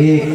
1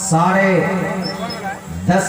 10.5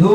2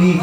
1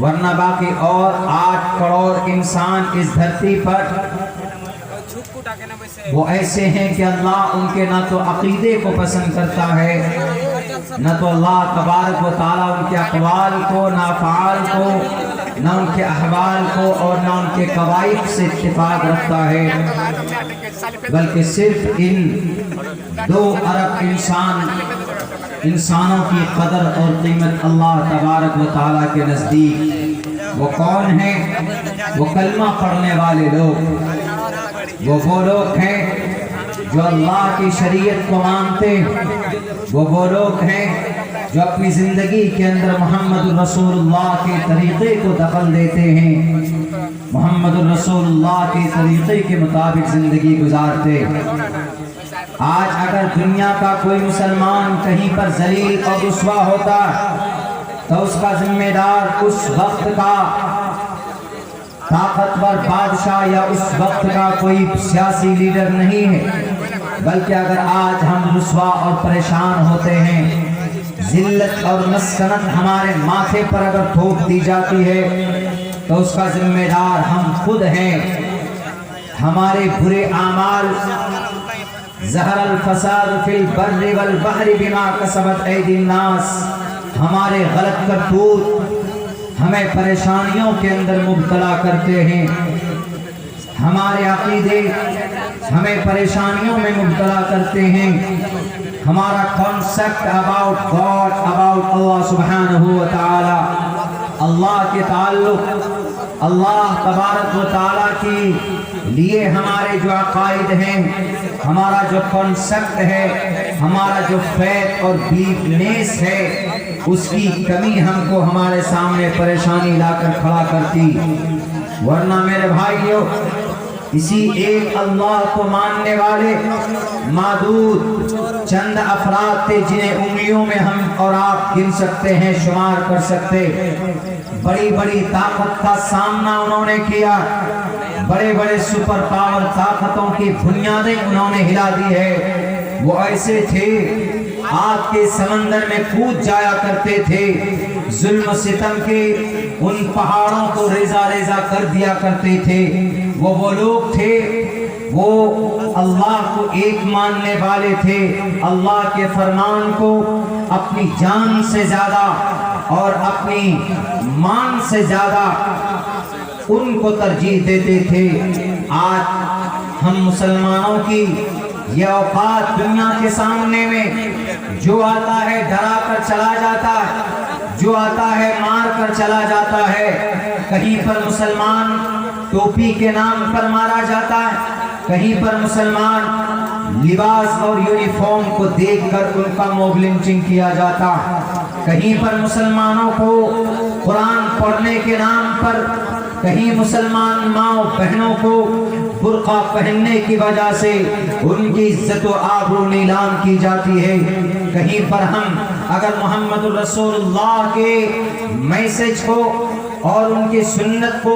ورنہ باقی اور 8 کروڑ انسان اس دھرتی پر وہ ایسے ہیں کہ اللہ ان کے نہ تو عقیدے کو پسند کرتا ہے، نہ تو اللہ تبارک و تعالیٰ ان کے اقوال کو، نہ افعال کو، نہ ان کے احوال کو، اور نہ ان کے قواعد سے اتفاق رکھتا ہے، بلکہ صرف ان 2 ارب انسانوں کی قدر اور قیمت اللہ تبارک و تعالیٰ کے نزدیک وہ کون ہیں؟ وہ کلمہ پڑھنے والے لوگ، وہ لوگ ہیں جو اللہ کی شریعت کو مانتے ہیں، وہ لوگ ہیں جو اپنی زندگی کے اندر محمد الرسول اللہ کے طریقے کو دخل دیتے ہیں، محمد الرسول اللہ کے طریقے کے مطابق زندگی گزارتے۔ آج اگر دنیا کا کوئی مسلمان کہیں پر ذلیل اور رسوا ہوتا تو اس کا ذمہ دار اس وقت کا طاقتور بادشاہ یا اس وقت کا کوئی سیاسی لیڈر نہیں ہے، بلکہ اگر آج ہم رسوا اور پریشان ہوتے ہیں، ذلت اور مسکنت ہمارے ماتھے پر اگر تھوپ دی جاتی ہے تو اس کا ذمہ دار ہم خود ہیں۔ ہمارے برے اعمال، ظہر الفساد فی البر والبحر بما کسبت ایدی الناس، ہمارے غلط کرتوت ہمیں پریشانیوں کے اندر مبتلا کرتے ہیں، ہمارے عقیدے ہمیں پریشانیوں میں مبتلا کرتے ہیں، ہمارا کانسیپٹ اباؤٹ گاڈ، اباؤٹ اللہ سبحانہ و تعالی، اللہ کے تعلق، اللہ تبارک و تعالیٰ کی لیے ہمارے جو عقائد ہیں، ہمارا جو کانسیپٹ ہے، ہمارا جو فیتھ اور بیلیفنیس ہے، اس کی کمی ہم کو ہمارے سامنے پریشانی لا کر کھڑا کرتی۔ ورنہ میرے بھائیوں، اسی ایک اللہ کو ماننے والے معدود چند افراد تھے جنہیں انگلیوں میں ہم اور آپ گن سکتے ہیں، شمار کر سکتے۔ بڑی بڑی طاقت کا سامنا انہوں نے کیا، بڑے بڑے سپر پاور طاقتوں کی بنیادیں انہوں نے ہلا دی ہے۔ وہ ایسے تھے آگ کے سمندر میں کود جایا کرتے تھے، ظلم و ستم کے ان پہاڑوں کو ریزہ ریزہ کر دیا کرتے تھے۔ وہ لوگ تھے، وہ اللہ کو ایک ماننے والے تھے، اللہ کے فرمان کو اپنی جان سے زیادہ اور اپنی مان سے زیادہ ان کو ترجیح دیتے تھے۔ آج ہم مسلمانوں کی یہ اوقات دنیا کے سامنے میں جو آتا ہے ڈرا کر چلا جاتا ہے، جو آتا ہے مار کر چلا جاتا ہے۔ کہیں پر مسلمان ٹوپی کے نام پر مارا جاتا ہے، کہیں پر مسلمان لباس اور یونیفارم کو دیکھ کر ان کا موب لنچنگ کیا جاتا، کہیں پر مسلمانوں کو قرآن پڑھنے کے نام پر، کہیں مسلمان ماں بہنوں کو برقع پہننے کی وجہ سے ان کی عزت و آبرو نیلام کی جاتی ہے۔ کہیں پر ہم اگر محمد الرسول اللہ کے میسج کو اور ان کی سنت کو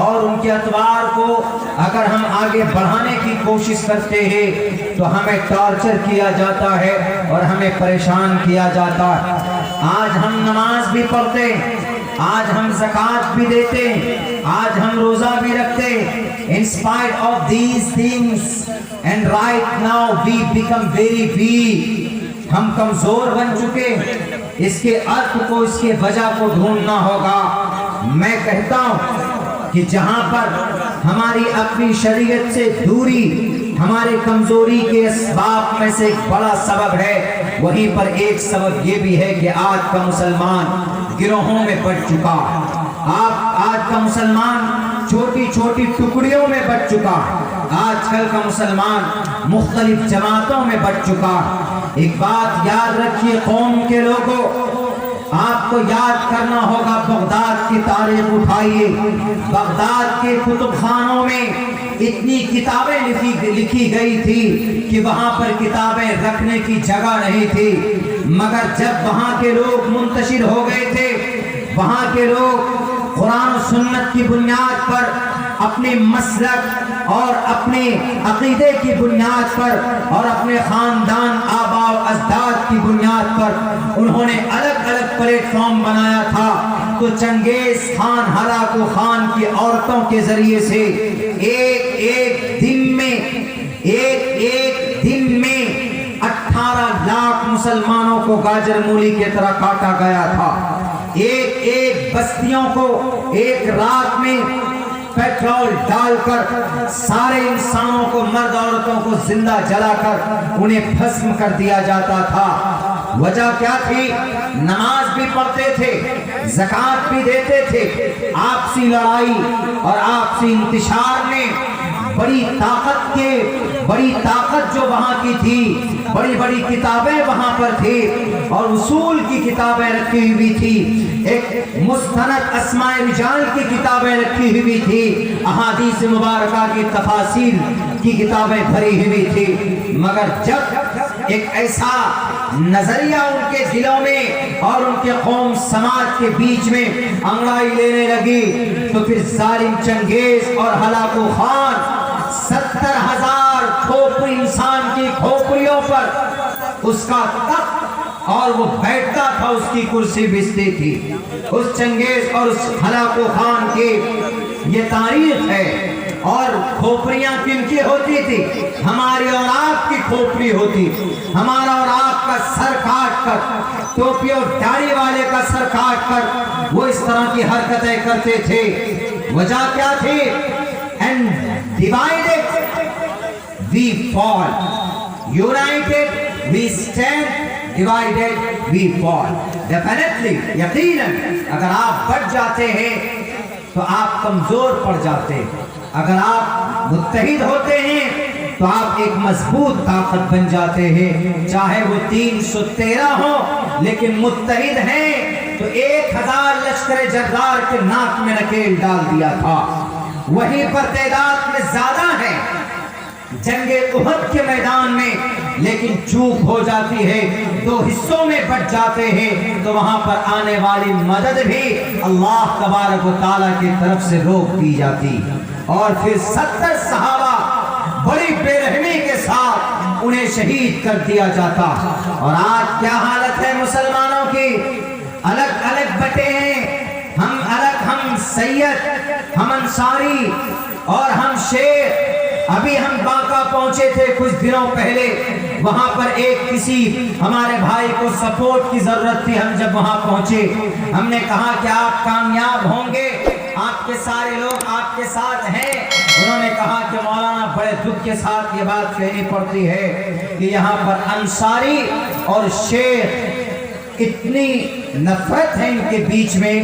اور ان کے اتوار کو اگر ہم آگے بڑھانے کی کوشش کرتے ہیں تو ہمیں ٹارچر کیا جاتا ہے اور ہمیں پریشان کیا جاتا ہے۔ آج ہم نماز بھی پڑھتے، آج ہم زکوٰۃ بھی دیتے، آج ہم روزہ بھی رکھتے۔ In spite of these things and right now we become very weak، ہم کمزور بن چکے۔ اس کے ارتھ کو، اس کے وجہ کو ڈھونڈنا ہوگا۔ میں کہتا ہوں کہ جہاں پر ہماری اپنی شریعت سے دوری ہمارے کمزوری کے اسباب میں سے ایک بڑا سبب ہے، وہیں پر ایک سبب یہ بھی ہے کہ آج کا مسلمان گروہوں میں بٹ چکا۔ آج کا مسلمان چھوٹی چھوٹی ٹکڑیوں میں بٹ چکا، آج کل کا مسلمان مختلف جماعتوں میں بٹ چکا۔ ایک بات یاد رکھیے قوم کے لوگوں، آپ کو یاد کرنا ہوگا، بغداد کی تاریخ اٹھائیے، بغداد کے کتب خانوں میں اتنی کتابیں لکھی گئی تھی کہ وہاں پر کتابیں رکھنے کی جگہ نہیں تھی، مگر جب وہاں کے لوگ منتشر ہو گئے تھے، وہاں کے لوگ قرآن و سنت کی بنیاد پر، اپنے مسلک اور اپنے عقیدے کی بنیاد پر اور اپنے خاندان آباء و اجداد کی بنیاد پر انہوں نے الگ الگ پلیٹ فارم بنایا تھا تو چنگیز خان ہلاکو خان کی عورتوں کے ذریعے سے ایک دن میں 18 لاکھ مسلمانوں کو گاجر مولی کی طرح کاٹا گیا تھا. ایک بستیوں کو ایک رات میں پیٹرول ڈال کر سارے انسانوں کو، مرد عورتوں کو زندہ جلا کر انہیں بھسم کر دیا جاتا تھا. وجہ کیا تھی؟ نماز بھی پڑھتے تھے، زکوٰۃ بھی دیتے تھے. آپسی لڑائی اور آپسی انتشار نے بڑی طاقت جو وہاں کی تھی، بڑی کتابیں وہاں پر تھی اور اصول کی کتابیں رکھی ہوئی تھی، ایک مستند اسماء رجال کی کتابیں رکھی ہوئی تھی، احادیث مبارکہ کی تفاسیر کی کتابیں بھری ہوئی تھی. مگر جب ایک ایسا نظریہ ان کے دلوں میں اور ان کے قوم سماج کے بیچ میں انگڑائی لینے لگی تو پھر ظالم چنگیز اور ہلاکو خان 70,000 کھوپڑی انسان کی کھوپڑیوں پر اس کا تخت اور وہ بیٹھتا تھا، اس کی کرسی بچتی تھی. اس چنگیز اور اس ہلاکو خان کی یہ تاریخ ہے. اور کھوپڑیاں کن کی ہوتی تھی؟ ہماری اور آپ کی کھوپڑی ہوتی. ہمارا اور آپ کا سر کاٹ کر، ٹوپی اور داڑھی والے کا سر کاٹ کر وہ اس طرح کی حرکتیں کرتے تھے. وجہ کیا تھی؟ And divided we fall, united we stand, divided we fall. Definitely, یقیناً اگر آپ بٹ جاتے ہیں تو آپ کمزور پڑ جاتے ہیں. اگر آپ متحد ہوتے ہیں تو آپ ایک مضبوط طاقت بن جاتے ہیں. چاہے وہ 313 ہو لیکن متحد ہیں تو 1000 لشکر جرار کے ناک میں نکیل ڈال دیا تھا. وہیں پر تعداد میں زیادہ ہے جنگ احد کے میدان میں، لیکن چوک ہو جاتی ہے، 2 حصوں میں بٹ جاتے ہیں تو وہاں پر آنے والی مدد بھی اللہ تبارک و تعالیٰ کی طرف سے روک دی جاتی. اور پھر 70 صحابہ بڑی بے رحمی کے ساتھ انہیں شہید کر دیا جاتا. اور آج کیا حالت ہے مسلمانوں کی؟ الگ الگ بٹے ہیں، ہم الگ، ہم سید، ہم انصاری اور ہم شیخ. ابھی ہم باقا پہنچے تھے کچھ دنوں پہلے، وہاں پر کسی ہمارے بھائی کو سپورٹ کی ضرورت تھی. ہم جب وہاں پہنچے ہم نے کہا کہ آپ کامیاب ہوں گے، آپ کے سارے لوگ آپ کے ساتھ ہیں. انہوں نے کہا کہ مولانا بڑے دکھ کے ساتھ یہ بات کہنی پڑتی ہے کہ یہاں پر انصاری اور شیخ اتنی نفرت ہے ان کے بیچ میں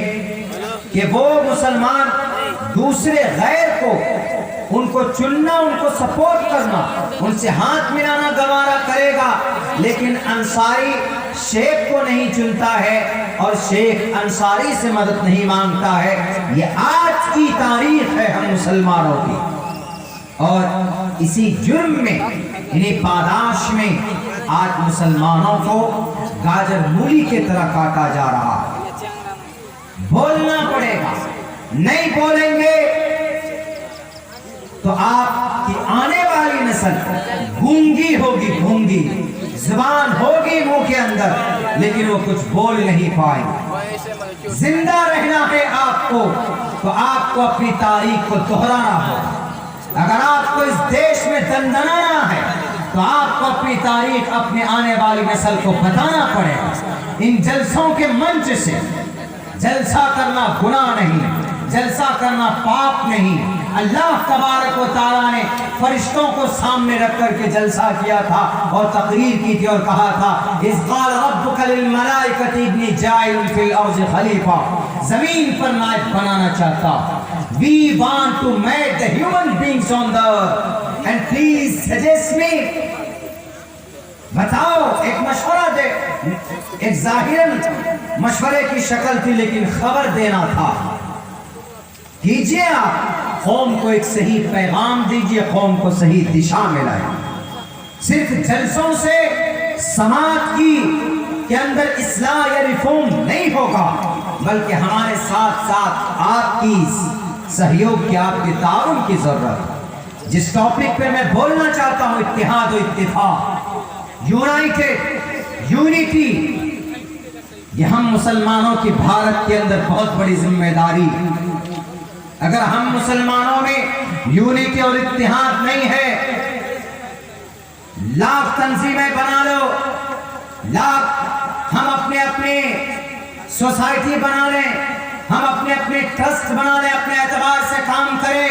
کہ وہ مسلمان دوسرے غیر کو، ان کو چننا، ان کو سپورٹ کرنا، ان سے ہاتھ ملانا گوارا کرے گا، لیکن انصاری شیخ کو نہیں چنتا ہے اور شیخ انصاری سے مدد نہیں مانگتا ہے. یہ آج کی تاریخ ہے ہم مسلمانوں کی. اور اسی جرم میں، انہیں پاداش میں آج مسلمانوں کو گاجر مولی کی طرح کاٹا جا رہا ہے. بولنا پڑے گا، نہیں بولیں گے تو آپ کی آنے والی نسل گونگی ہوگی، گونگی زبان ہوگی منہ کے اندر لیکن وہ کچھ بول نہیں پائیں. زندہ رہنا ہے آپ کو تو آپ کو اپنی تاریخ کو دہرانا ہوگا. اگر آپ کو اس دیش میں دندنانا ہے تو آپ کو اپنی تاریخ اپنے آنے والی نسل کو بتانا پڑے گا. ان جلسوں کے منچ سے جلسہ کرنا گناہ نہیں، جلسہ کرنا پاپ نہیں. اللہ تبارک و تعالیٰ نے فرشتوں کو سامنے رکھ کر کے جلسہ کیا تھا اور تقریر کی تھی اور کہا تھا اذ قال ربک للملائکۃ انی جاعل فی الارض خلیفہ، زمین پر نائب بنانا چاہتا. We want to make the human beings on the earth and please suggest me. بتاؤ، ایک مشورہ دے. ایک ظاہراً مشورے کی شکل تھی لیکن خبر دینا تھا. کیجئے آپ، قوم کو ایک صحیح پیغام دیجئے، قوم کو صحیح دشا میں لائیں. صرف جلسوں سے سماج کی کے اندر اصلاح یا ریفارم نہیں ہوگا، بلکہ ہمارے ساتھ ساتھ آپ کی سہیوگ کی، آپ کے تعاون کی ضرورت. جس ٹاپک پہ میں بولنا چاہتا ہوں اتحاد و اتفاق، یونائٹڈ، یونٹی، یہ ہم مسلمانوں کی بھارت کے اندر بہت بڑی ذمہ داری. اگر ہم مسلمانوں میں یونٹی اور اتحاد نہیں ہے، لاکھ تنظیمیں بنا لو، لاکھ ہم اپنے اپنے سوسائٹی بنا لیں، ہم اپنے اپنے ٹرسٹ بنا لیں، اپنے اعتبار سے کام کریں،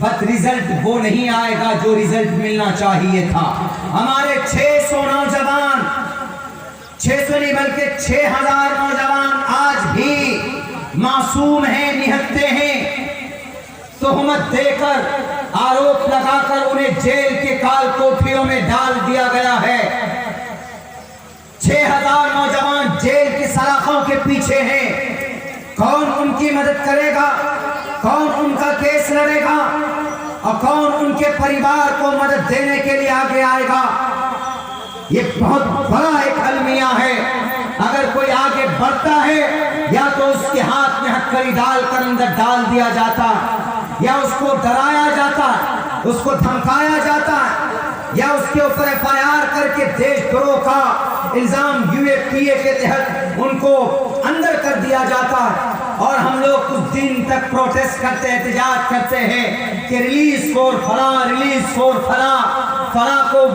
بٹ ریزلٹ وہ نہیں آئے گا جو ریزلٹ ملنا چاہیے تھا. ہمارے 600 نوجوان، 600 نہیں بلکہ 6000 نوجوان آج بھی معصوم ہیں، نہتے ہیں. تہمت دے کر، آروپ لگا کر انہیں جیل کے کال کوٹھیوں میں ڈال دیا گیا ہے. 6000 نوجوان جیل کی سلاخوں کے پیچھے ہیں. کون ان کی مدد کرے گا؟ کون ان کا کیس لڑے گا؟ اور کون ان کے پریوار کو مدد دینے کے لیے آگے آئے گا؟ یہ بہت بڑا ایک المیہ ہے. اگر کوئی آگے بڑھتا ہے، یا تو اس کے ہاتھ میں ہتھکڑی ڈال کر اندر ڈال دیا جاتا، یا اس کو ڈرایا جاتا، اس کو دھمکایا جاتا، یا اس کے اوپر FIR کر کے دیش دروہ کا الزام UAPA کے تحت ان کو اندر کر دیا جاتا. اور ہم لوگ کچھ دن تک پروٹیسٹ کرتے، احتجاج کرتے ہیں کہ ریلیز فور فلاں، ریلیز فور فلاں، فلاں کو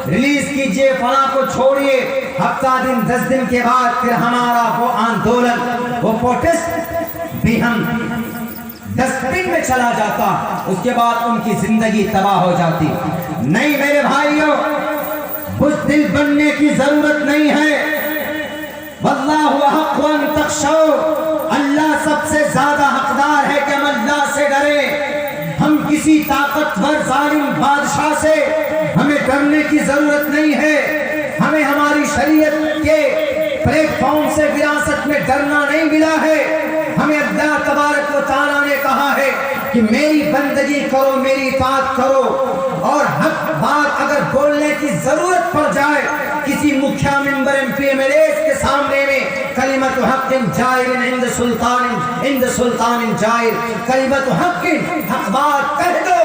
ریلیز کیجئے، فلاں کو چھوڑیے. ہفتہ دن 10 دن کے بعد پھر ہمارا وہ آندولن، وہ پروٹیسٹ بھی ہم ڈسٹ بن میں چلا جاتا. اس کے بعد ان کی زندگی تباہ ہو جاتی. نہیں میرے بھائیوں، بزدل بننے کی ضرورت نہیں ہے. واللہ احق ان تخشوا، اللہ سب سے زیادہ حقدار ہے کہ ہم اللہ سے ڈریں. ہم کسی طاقتور ظالم بادشاہ سے ہمیں ڈرنے کی ضرورت نہیں ہے. ہمیں ہماری شریعت کے پلیٹ فارم سے وراثت میں ڈرنا نہیں ملا ہے. ہمیں اللہ تبارک و تعالیٰ نے کہا ہے کہ میری بندگی کرو، میری اطاعت کرو، اور حق بات اگر بولنے کی ضرورت پڑ جائے کسی مکھیا ممبر MP MLA کے سامنے میں، کلمت حق جائر عند سلطان جائر، کلمت حق، حق بات کہہ دو،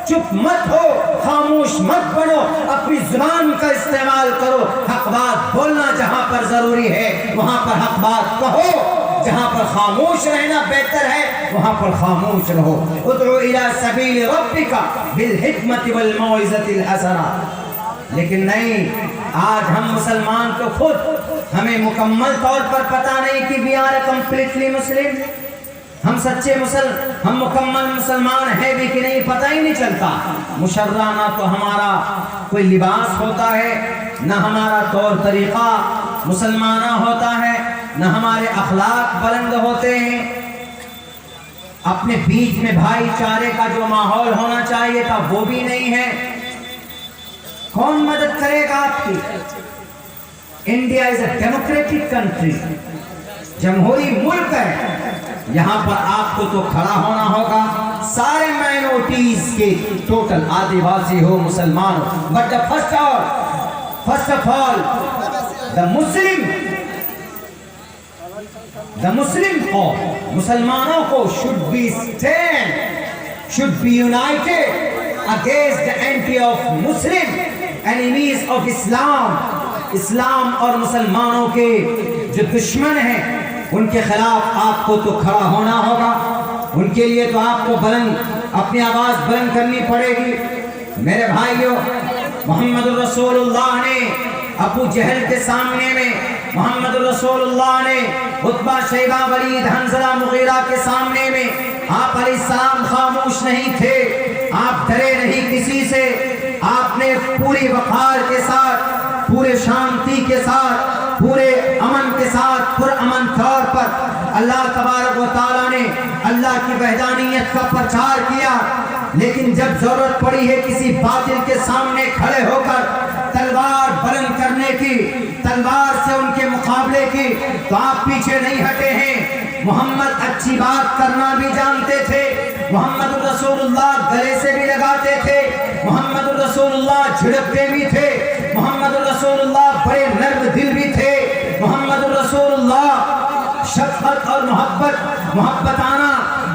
چپ مت ہو، خاموش مت بنو، اپنی زبان کا استعمال کرو. حق بات بولنا جہاں پر ضروری ہے وہاں پر حق بات کہو، جہاں پر خاموش رہنا بہتر ہے وہاں پر خاموش رہو. ادعو الی سبیل ربک بالحکمت والموعظۃ الحسنہ. لیکن نہیں، آج ہم مسلمان تو خود ہمیں مکمل طور پر پتہ نہیں کہ we are completely Muslim. ہم سچے ہم مکمل مسلمان ہیں بھی کہ نہیں پتہ ہی نہیں چلتا. مشرہ نہ تو ہمارا کوئی لباس ہوتا ہے، نہ ہمارا طور طریقہ مسلمانہ ہوتا ہے، نہ ہمارے اخلاق بلند ہوتے ہیں. اپنے بیچ میں بھائی چارے کا جو ماحول ہونا چاہیے تھا وہ بھی نہیں ہے. کون مدد کرے گا آپ کی؟ India is a democratic country, جمہوری ملک ہے. یہاں پر آپ کو تو کھڑا ہونا ہوگا، سارے مائنورٹیز کے ٹوٹل آدیواسی ہو، مسلمان ہو، but first of all the Muslim قوم، مسلمانوں کو should be united against the enemy of Muslim, enemies of Islam. اسلام اور مسلمانوں کے جو دشمن ہیں ان کے خلاف آپ کو تو کھڑا ہونا ہوگا. ان کے لیے تو آپ کو اپنی آواز بلند کرنی پڑے گی. میرے بھائیوں، محمد الرسول اللہ نے ابو جہل کے سامنے میں، محمد الرسول اللہ نے عتبہ، شیبہ، ولید، حنظلہ، مغیرہ کے سامنے میں، آپ علیہ السلام خاموش نہیں تھے. آپ ڈرے نہیں کسی سے. آپ نے پوری وقار کے ساتھ، پورے شانتی کے ساتھ، پورے امن کے ساتھ، پرامن طور پر اللہ تبارک و تعالیٰ نے اللہ کی وحدانیت کا پرچار کیا. لیکن جب ضرورت پڑی ہے کسی باطل کے سامنے کھڑے ہو کر تلوار بلند کرنے کی، تلوار سے ان کے مقابلے کی، تو آپ پیچھے نہیں ہٹے ہیں. محمد اچھی بات کرنا بھی جانتے تھے. محمد الرسول اللہ گلے سے بھی لگاتے تھے. محمد الرسول اللہ جھڑکتے بھی تھے. محمد الرسول اللہ بڑے نرم دل بھی تھے. محمد الرسول اللہ شفقت اور محبتانہ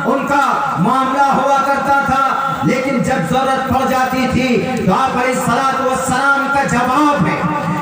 ان کا معاملہ ہوا کرتا تھا. لیکن جب ضرورت پڑ جاتی تھی تو آپ علیہ الصلوۃ والسلام کا جواب ہے.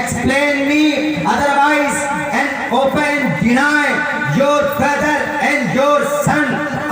explain me otherwise and open deny your brother and your son,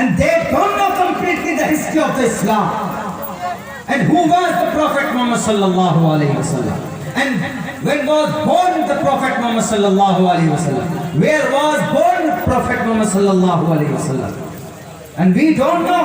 and they don't know completely the history of the Islam and who was the Prophet Muhammad sallallahu alaihi wasallam, and when was born the Prophet Muhammad sallallahu alaihi wasallam, where was born the Prophet Muhammad sallallahu alaihi wasallam, and we don't know,